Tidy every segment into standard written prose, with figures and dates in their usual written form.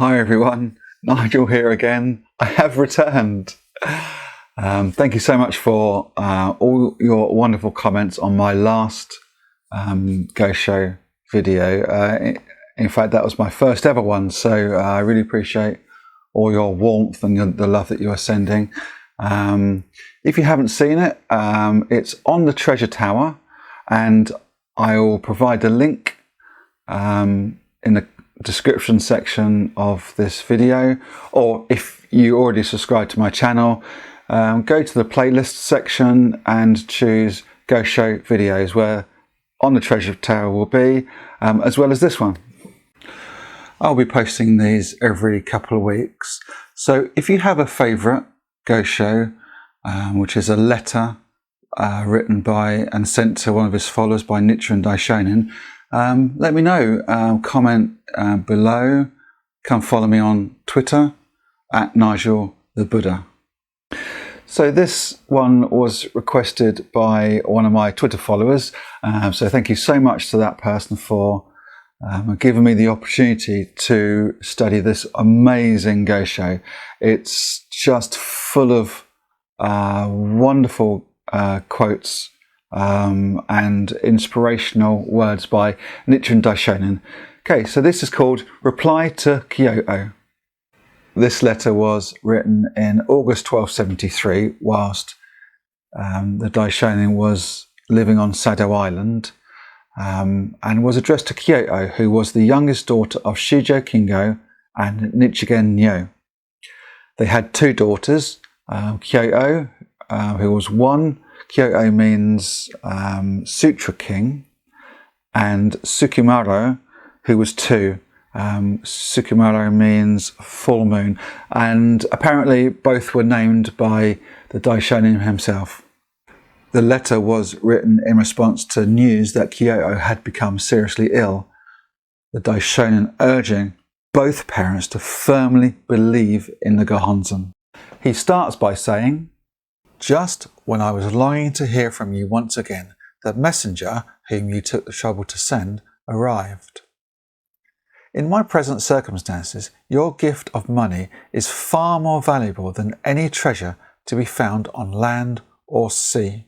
Hi everyone, Nigel here again. I have returned. Thank you so much for all your wonderful comments on my last Gosho video. In fact, that was my first ever one, so I really appreciate all your warmth and the love that you are sending. If you haven't seen it, it's on the Treasure Tower, and I will provide a link in the description section of this video, or if you already subscribe to my channel, go to the playlist section and choose Gosho videos, where on the Treasure Tower will be, as well as this one. I'll be posting these every couple of weeks, so if you have a favourite Gosho, which is a letter written by and sent to one of his followers by Nichiren Daishonin, let me know. Comment below. Come follow me on Twitter at Nigel the Buddha. So this one was requested by one of my Twitter followers. So thank you so much to that person for giving me the opportunity to study this amazing Gosho. It's just full of wonderful quotes and inspirational words by Nichiren Daishonin. Okay, so this is called Reply to Kyo'o. This letter was written in August 1273 whilst the Daishonin was living on Sado Island, and was addressed to Kyo'o, who was the youngest daughter of Shijo Kingo and Nichigen Nyo. They had two daughters, Kyo'o, who was one. Kyo'o means Sutra King, and Sukimaro, who was two. Sukimaro means full moon, and apparently both were named by the Daishonin himself. The letter was written in response to news that Kyo'o had become seriously ill, the Daishonin urging both parents to firmly believe in the Gohonzon. He starts by saying, "Just when I was longing to hear from you once again, the messenger whom you took the trouble to send arrived. In my present circumstances, your gift of money is far more valuable than any treasure to be found on land or sea."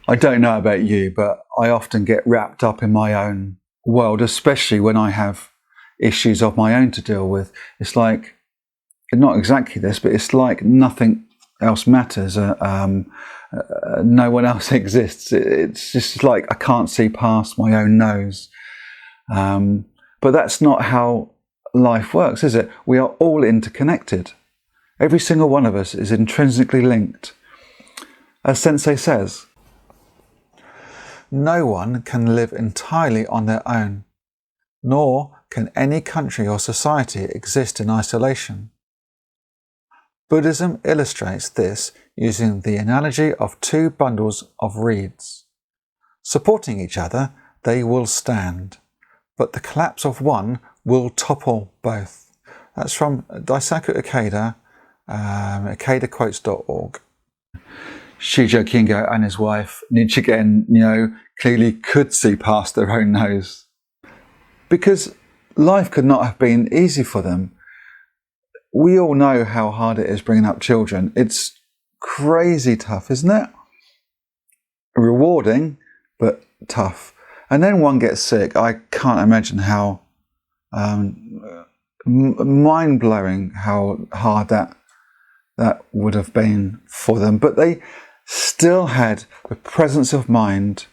I don't know about you, but I often get wrapped up in my own world, especially when I have issues of my own to deal with. It's like, not exactly this, but it's like nothing else matters. No one else exists. It's just like I can't see past my own nose. But that's not how life works, is it? We are all interconnected. Every single one of us is intrinsically linked. As Sensei says, no one can live entirely on their own, nor can any country or society exist in isolation. Buddhism illustrates this using the analogy of two bundles of reeds. Supporting each other, they will stand, but the collapse of one will topple both. That's from Daisaku Ikeda, ikedaquotes.org. Shijo Kingo and his wife Nichigen Nyo clearly could see past their own nose, because life could not have been easy for them. We all know how hard it is bringing up children. It's crazy tough, isn't it? Rewarding, but tough. And then one gets sick. I can't imagine how mind-blowing how hard that would have been for them. But they still had the presence of mind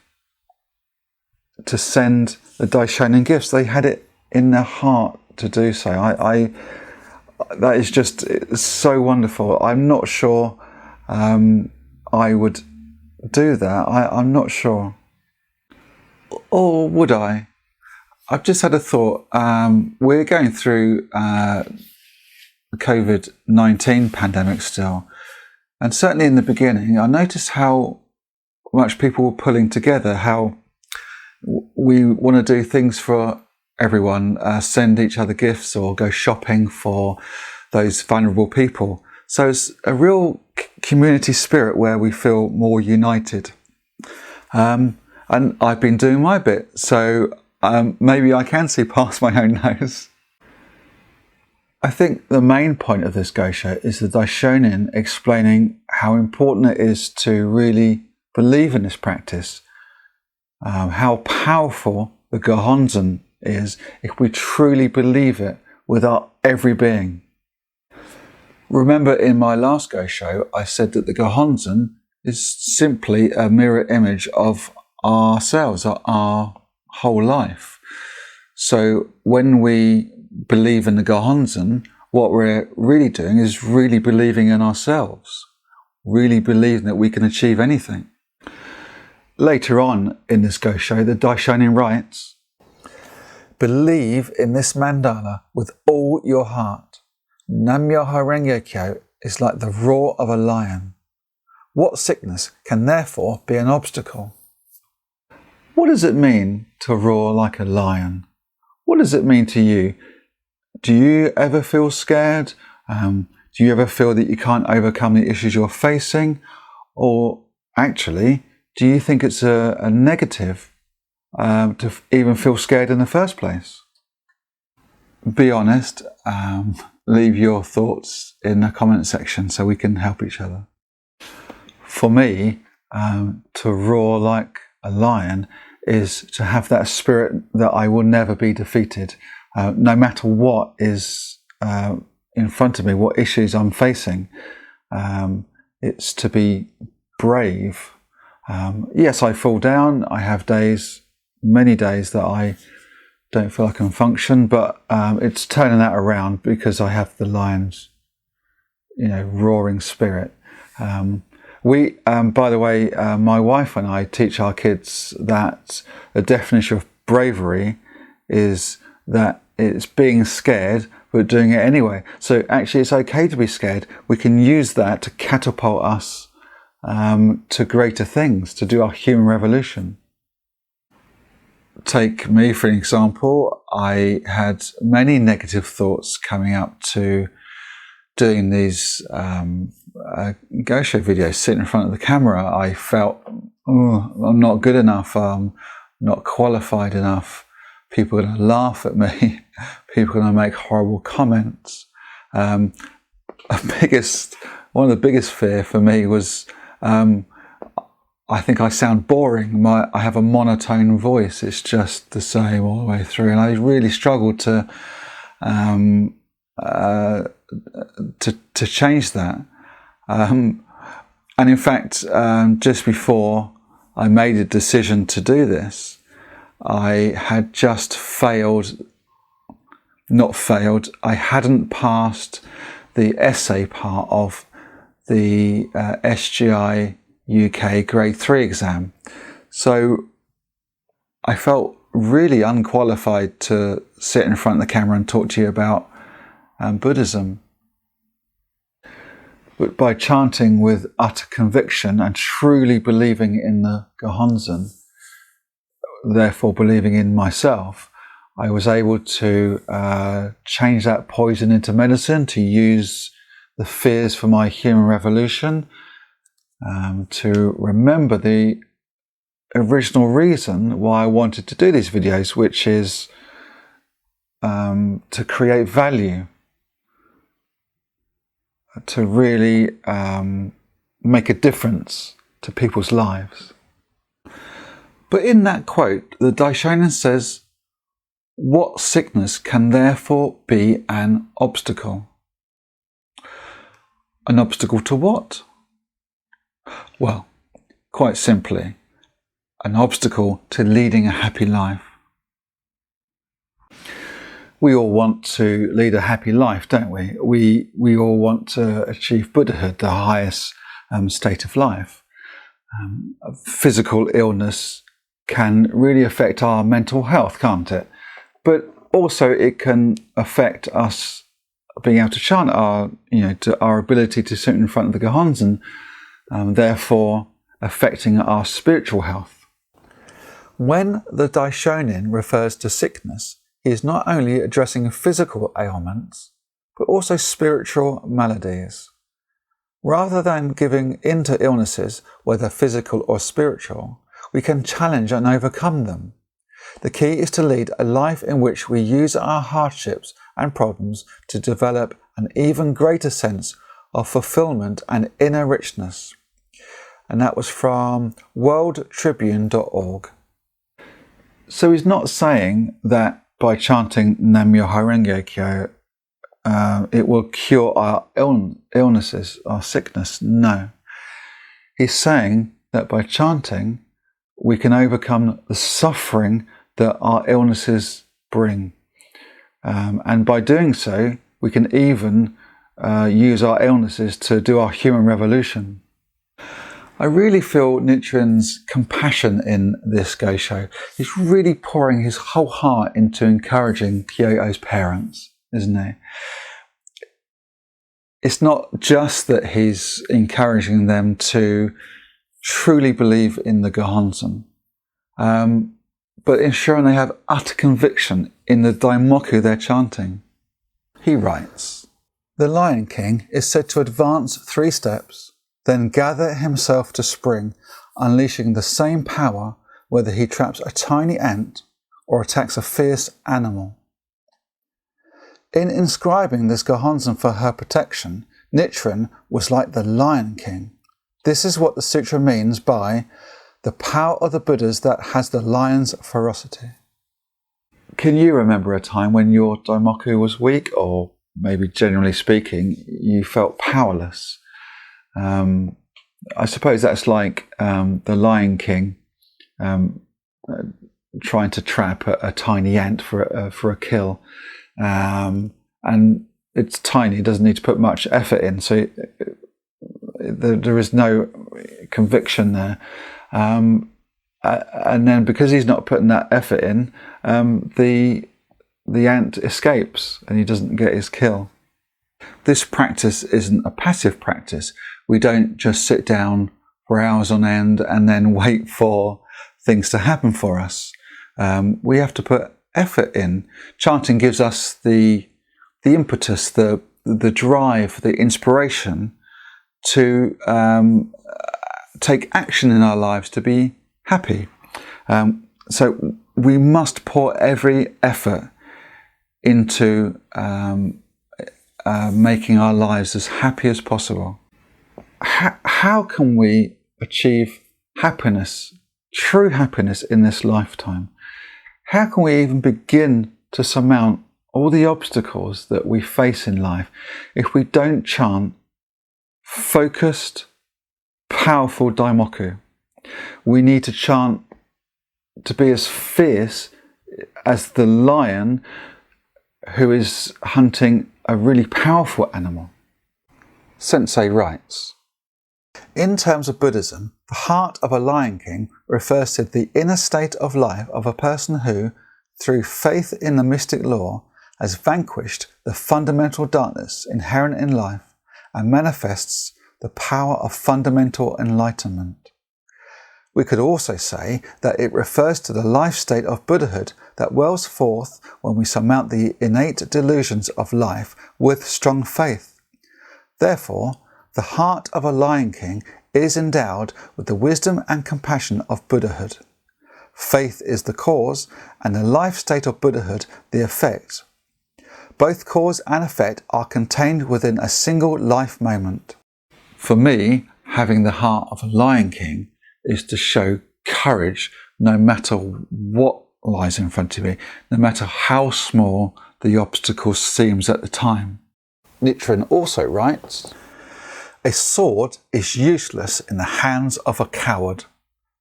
to send the Daishonin gifts. They had it in their heart to do so. That is just so wonderful. I'm not sure I would do that. I'm not sure. Or would I? I've just had a thought. We're going through the COVID-19 pandemic still. And certainly in the beginning, I noticed how much people were pulling together, how we want to do things for everyone, send each other gifts or go shopping for those vulnerable people. So it's a real community spirit where we feel more united. And I've been doing my bit. So maybe I can see past my own nose. I think the main point of this Gosho is the Daishonin explaining how important it is to really believe in this practice, how powerful the Gohonzon is if we truly believe it with our every being. Remember in my last Gosho, I said that the Gohonzon is simply a mirror image of ourselves, our whole life. So when we believe in the Gohonzon, what we're really doing is really believing in ourselves, really believing that we can achieve anything. Later on in this Gosho, the Daishonin writes, "Believe in this mandala with all your heart. Nam Myoho Renge Kyo is like the roar of a lion. What sickness can therefore be an obstacle?" What does it mean to roar like a lion? What does it mean to you? Do you ever feel scared? Do you ever feel that you can't overcome the issues you're facing? Or actually, do you think it's a negative to even feel scared in the first place? Be honest. Leave your thoughts in the comment section so we can help each other. For me, to roar like a lion is to have that spirit that I will never be defeated. No matter what is in front of me, what issues I'm facing, it's to be brave. Yes, I fall down. I have days, many days that I don't feel I can function, but it's turning that around because I have the lion's, roaring spirit. By the way, my wife and I teach our kids that the definition of bravery is that it's being scared, but doing it anyway. So actually it's okay to be scared. We can use that to catapult us to greater things, to do our human revolution. Take me for an example. I had many negative thoughts coming up to doing these Gosho videos, sitting in front of the camera. I felt, I'm not good enough, I'm not qualified enough. People are going to laugh at me. People are going to make horrible comments. One of the biggest fear for me was, I think I sound boring. I have a monotone voice. It's just the same all the way through. And I really struggled to change that. And in fact, just before I made a decision to do this, I had just I hadn't passed the essay part of the SGI-UK grade 3 exam. So I felt really unqualified to sit in front of the camera and talk to you about Buddhism. But by chanting with utter conviction and truly believing in the Gohonzon, therefore believing in myself, I was able to change that poison into medicine, to use the fears for my human revolution, to remember the original reason why I wanted to do these videos, which is to create value, to really make a difference to people's lives. But in that quote, the Daishonin says, "What sickness can therefore be an obstacle?" An obstacle to what? Well, quite simply, an obstacle to leading a happy life. We all want to lead a happy life, don't we? We all want to achieve Buddhahood, the highest state of life. Physical illness can really affect our mental health, can't it? But also it can affect us being able to chant, our ability to sit in front of the Gohonzon, therefore affecting our spiritual health. When the Daishonin refers to sickness, he is not only addressing physical ailments, but also spiritual maladies. Rather than giving in to illnesses, whether physical or spiritual, we can challenge and overcome them. The key is to lead a life in which we use our hardships and problems to develop an even greater sense of fulfillment and inner richness. And that was from worldtribune.org. So he's not saying that by chanting Nam Myoho Renge Kyo, it will cure our illnesses, our sickness. No. He's saying that by chanting, we can overcome the suffering that our illnesses bring. And by doing so, we can even use our illnesses to do our human revolution. I really feel Nichiren's compassion in this Gosho. He's really pouring his whole heart into encouraging Kyo'o's parents, isn't he? It's not just that he's encouraging them to truly believe in the Gohonzon, but ensuring they have utter conviction in the Daimoku they're chanting. He writes, "The Lion King is said to advance 3 steps, then gather himself to spring, unleashing the same power whether he traps a tiny ant or attacks a fierce animal." In inscribing this Gohonzon for her protection, Nichiren was like the Lion King. This is what the sutra means by the power of the Buddhas that has the lion's ferocity. Can you remember a time when your Daimoku was weak, or maybe generally speaking, you felt powerless? I suppose that's like the Lion King trying to trap a tiny ant for a kill. And it's tiny, it doesn't need to put much effort in, so there is no conviction there. And then because he's not putting that effort in, the ant escapes and he doesn't get his kill. This practice isn't a passive practice. We don't just sit down for hours on end and then wait for things to happen for us. We have to put effort in. Chanting gives us the impetus, the drive, the inspiration to take action in our lives to be happy. So we must pour every effort into making our lives as happy as possible. How can we achieve happiness, true happiness in this lifetime? How can we even begin to surmount all the obstacles that we face in life if we don't chant focused, powerful Daimoku? We need to chant to be as fierce as the lion who is hunting a really powerful animal. Sensei writes, "In terms of Buddhism, the heart of a Lion King refers to the inner state of life of a person who, through faith in the mystic law, has vanquished the fundamental darkness inherent in life and manifests the power of fundamental enlightenment." We could also say that it refers to the life state of Buddhahood that wells forth when we surmount the innate delusions of life with strong faith. Therefore, the heart of a Lion King is endowed with the wisdom and compassion of Buddhahood. Faith is the cause, and the life state of Buddhahood the effect. Both cause and effect are contained within a single life moment. For me, having the heart of a Lion King is to show courage no matter what lies in front of me, no matter how small the obstacle seems at the time. Nichiren also writes, "A sword is useless in the hands of a coward.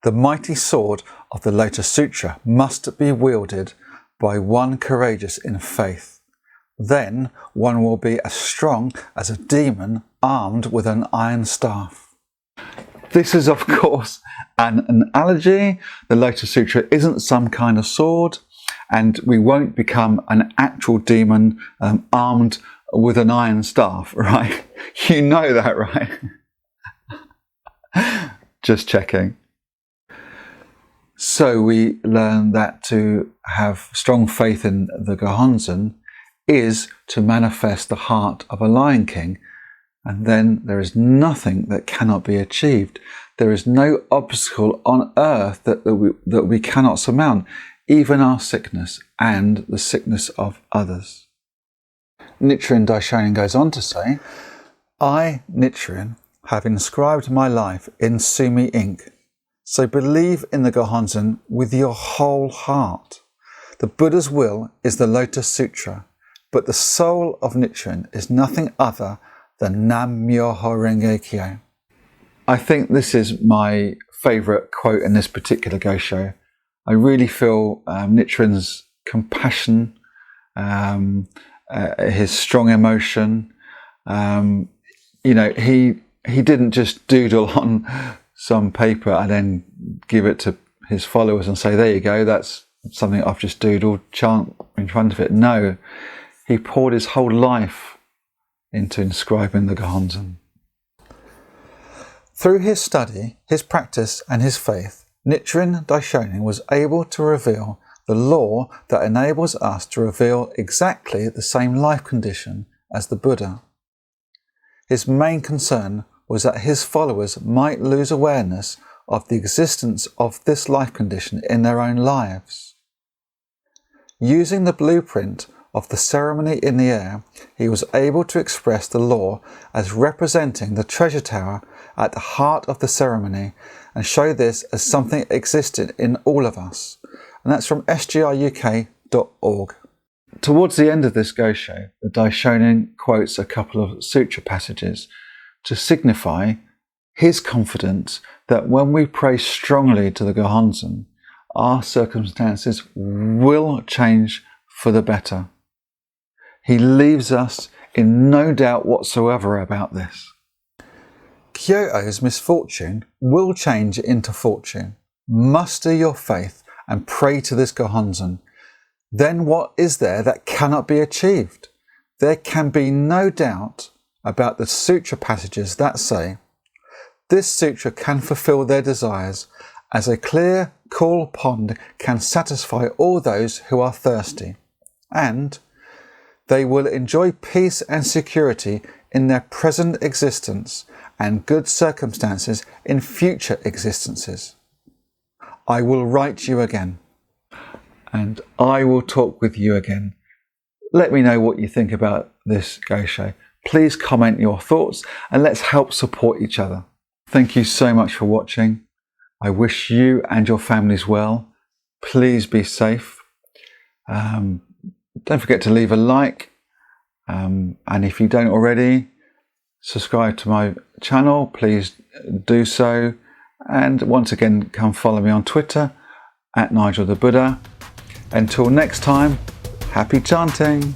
The mighty sword of the Lotus Sutra must be wielded by one courageous in faith. Then one will be as strong as a demon armed with an iron staff." This is, of course, an analogy. The Lotus Sutra isn't some kind of sword, and we won't become an actual demon armed with an iron staff, right? You know that, right? Just checking. So we learn that to have strong faith in the Gohonzon is to manifest the heart of a Lion King, and then there is nothing that cannot be achieved. There is no obstacle on earth that we cannot surmount. even our sickness and the sickness of others. Nichiren Daishonin goes on to say, I, Nichiren, have inscribed my life in Sumi ink, so believe in the Gohonzon with your whole heart. The Buddha's will is the Lotus Sutra, but the soul of Nichiren is nothing other than Nam Myoho Renge Kyo. I think this is my favourite quote in this particular Gosho. I really feel Nichiren's compassion, his strong emotion. He didn't just doodle on some paper and then give it to his followers and say, there you go, that's something I've just doodled, chant in front of it. No, he poured his whole life into inscribing the Gohonzon. Through his study, his practice and his faith, Nichiren Daishonin was able to reveal the law that enables us to reveal exactly the same life condition as the Buddha. His main concern was that his followers might lose awareness of the existence of this life condition in their own lives. Using the blueprint of the ceremony in the air, he was able to express the law as representing the treasure tower at the heart of the ceremony and show this as something that existed in all of us. And that's from SGI-UK.org. Towards the end of this Gosho, the Daishonin quotes a couple of sutra passages to signify his confidence that when we pray strongly to the Gohonzon, our circumstances will change for the better. He leaves us in no doubt whatsoever about this. Kyo'o's misfortune will change into fortune. Muster your faith and pray to this Gohonzon. Then what is there that cannot be achieved? There can be no doubt about the sutra passages that say, this sutra can fulfill their desires, as a clear, cool pond can satisfy all those who are thirsty, and they will enjoy peace and security in their present existence and good circumstances in future existences. I will write you again, and I will talk with you again. Let me know what you think about this Gosho. Please comment your thoughts and let's help support each other. Thank you so much for watching. I wish you and your families well. Please be safe. Don't forget to leave a like. And if you don't already, subscribe to my channel. Please do so. And once again, come follow me on Twitter @Nigel the Buddha. Until next time, happy chanting.